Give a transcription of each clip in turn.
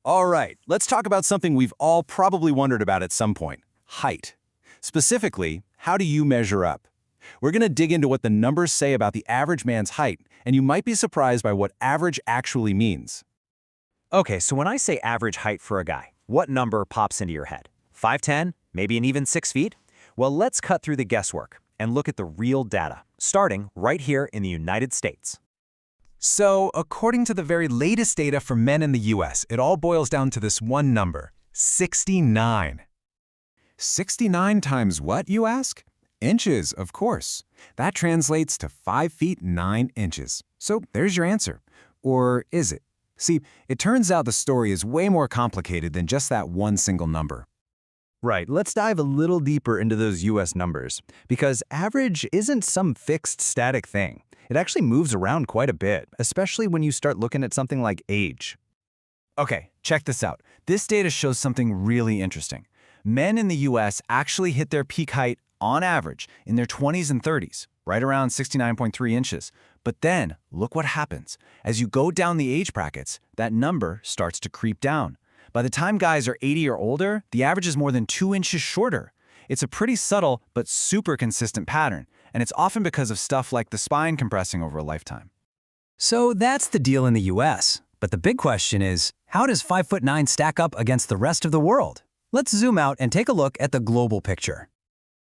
All right, let's talk about something we've all probably wondered about at some point: height. Specifically, how do you measure up? We're going to dig into what the numbers say about the average man's height, and you might be surprised by what average actually means. Okay, so when I say average height for a guy, what number pops into your head? 5'10"? Maybe an even 6 feet? Well, let's cut through the guesswork and look at the real data, starting right here in the United States. So, according to the very latest data for men in the US, it all boils down to this one number: 69. 69 times what, you ask? Inches, of course. That translates to 5 feet 9 inches. So there's your answer. Or is it? See, it turns out the story is way more complicated than just that one single number. Right, let's dive a little deeper into those US numbers, because average isn't some fixed static thing. It actually moves around quite a bit, especially when you start looking at something like age. Okay, check this out. This data shows something really interesting. Men in the US actually hit their peak height, on average, in their 20s and 30s, right around 69.3 inches. But then, look what happens. As you go down the age brackets, that number starts to creep down. By the time guys are 80 or older, the average is more than 2 inches shorter. It's a pretty subtle but super consistent pattern, and it's often because of stuff like the spine compressing over a lifetime. So that's the deal in the US. But the big question is, how does 5'9" stack up against the rest of the world? Let's zoom out and take a look at the global picture.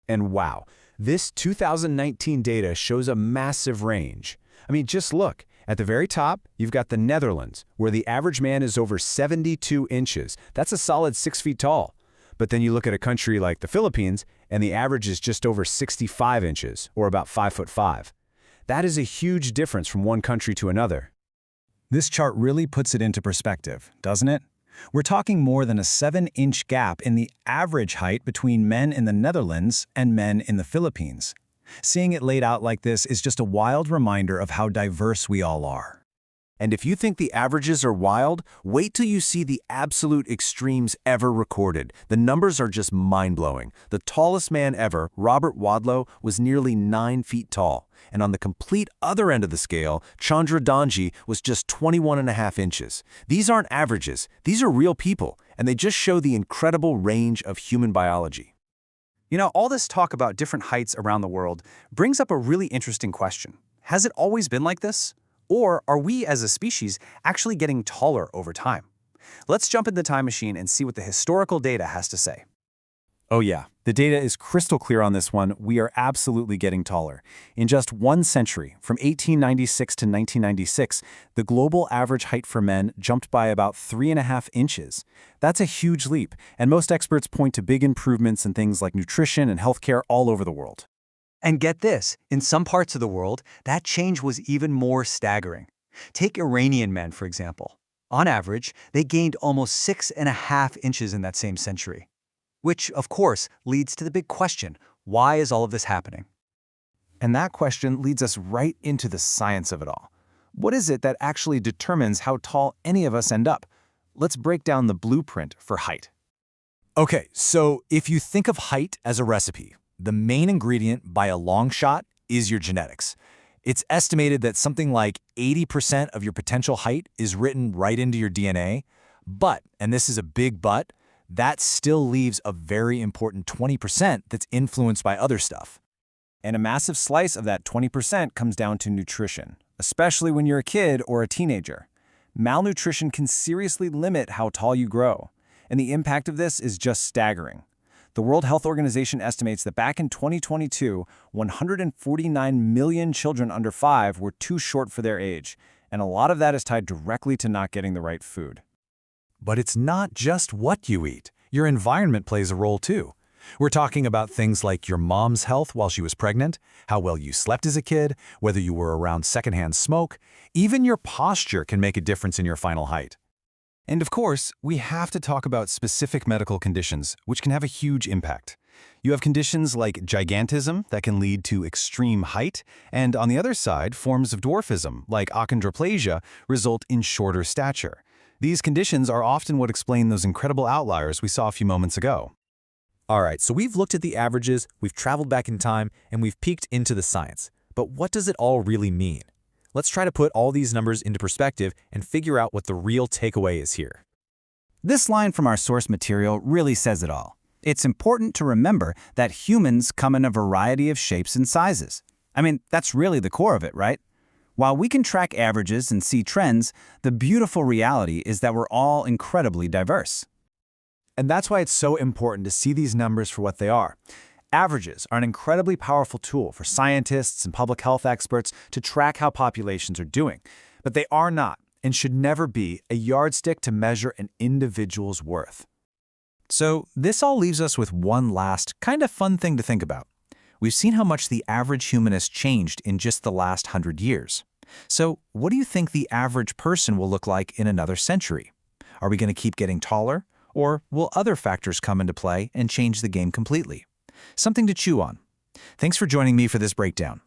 And wow, this 2019 data shows a massive range. I mean, just look. At the very top, you've got the Netherlands, where the average man is over 72 inches. That's a solid 6 feet tall. But then you look at a country like the Philippines, and the average is just over 65 inches, or about 5'5". That is a huge difference from one country to another. This chart really puts it into perspective, doesn't it? We're talking more than a 7-inch gap in the average height between men in the Netherlands and men in the Philippines. Seeing it laid out like this is just a wild reminder of how diverse we all are. And if you think the averages are wild, wait till you see the absolute extremes ever recorded. The numbers are just mind-blowing. The tallest man ever, Robert Wadlow, was nearly 9 feet tall. And on the complete other end of the scale, Chandra Donji was just 21.5 inches. These aren't averages. These are real people, and they just show the incredible range of human biology. You know, all this talk about different heights around the world brings up a really interesting question. Has it always been like this? Or are we as a species actually getting taller over time? Let's jump in the time machine and see what the historical data has to say. Oh yeah, the data is crystal clear on this one. We are absolutely getting taller. In just 1 century, from 1896 to 1996, the global average height for men jumped by about 3.5 inches. That's a huge leap, and most experts point to big improvements in things like nutrition and healthcare all over the world. And get this, in some parts of the world, that change was even more staggering. Take Iranian men, for example. On average, they gained almost 6.5 inches in that same century. Which, of course, leads to the big question: why is all of this happening? And that question leads us right into the science of it all. What is it that actually determines how tall any of us end up? Let's break down the blueprint for height. Okay, so if you think of height as a recipe, the main ingredient by a long shot is your genetics. It's estimated that something like 80% of your potential height is written right into your DNA. But, and this is a big but, that still leaves a very important 20% that's influenced by other stuff. And a massive slice of that 20% comes down to nutrition, especially when you're a kid or a teenager. Malnutrition can seriously limit how tall you grow, and the impact of this is just staggering. The World Health Organization estimates that back in 2022, 149 million children under 5 were too short for their age, and a lot of that is tied directly to not getting the right food. But it's not just what you eat. Your environment plays a role too. We're talking about things like your mom's health while she was pregnant, how well you slept as a kid, whether you were around secondhand smoke. Even your posture can make a difference in your final height. And of course, we have to talk about specific medical conditions, which can have a huge impact. You have conditions like gigantism that can lead to extreme height, and on the other side, forms of dwarfism, like achondroplasia, result in shorter stature. These conditions are often what explain those incredible outliers we saw a few moments ago. All right, so we've looked at the averages, we've traveled back in time, and we've peeked into the science. But what does it all really mean? Let's try to put all these numbers into perspective and figure out what the real takeaway is here. This line from our source material really says it all. It's important to remember that humans come in a variety of shapes and sizes. I mean, that's really the core of it, right? While we can track averages and see trends, the beautiful reality is that we're all incredibly diverse. And that's why it's so important to see these numbers for what they are. Averages are an incredibly powerful tool for scientists and public health experts to track how populations are doing. But they are not, and should never be, a yardstick to measure an individual's worth. So this all leaves us with one last, kind of fun thing to think about. We've seen how much the average human has changed in just the last 100 years. So what do you think the average person will look like in another century? Are we going to keep getting taller? Or will other factors come into play and change the game completely? Something to chew on. Thanks for joining me for this breakdown.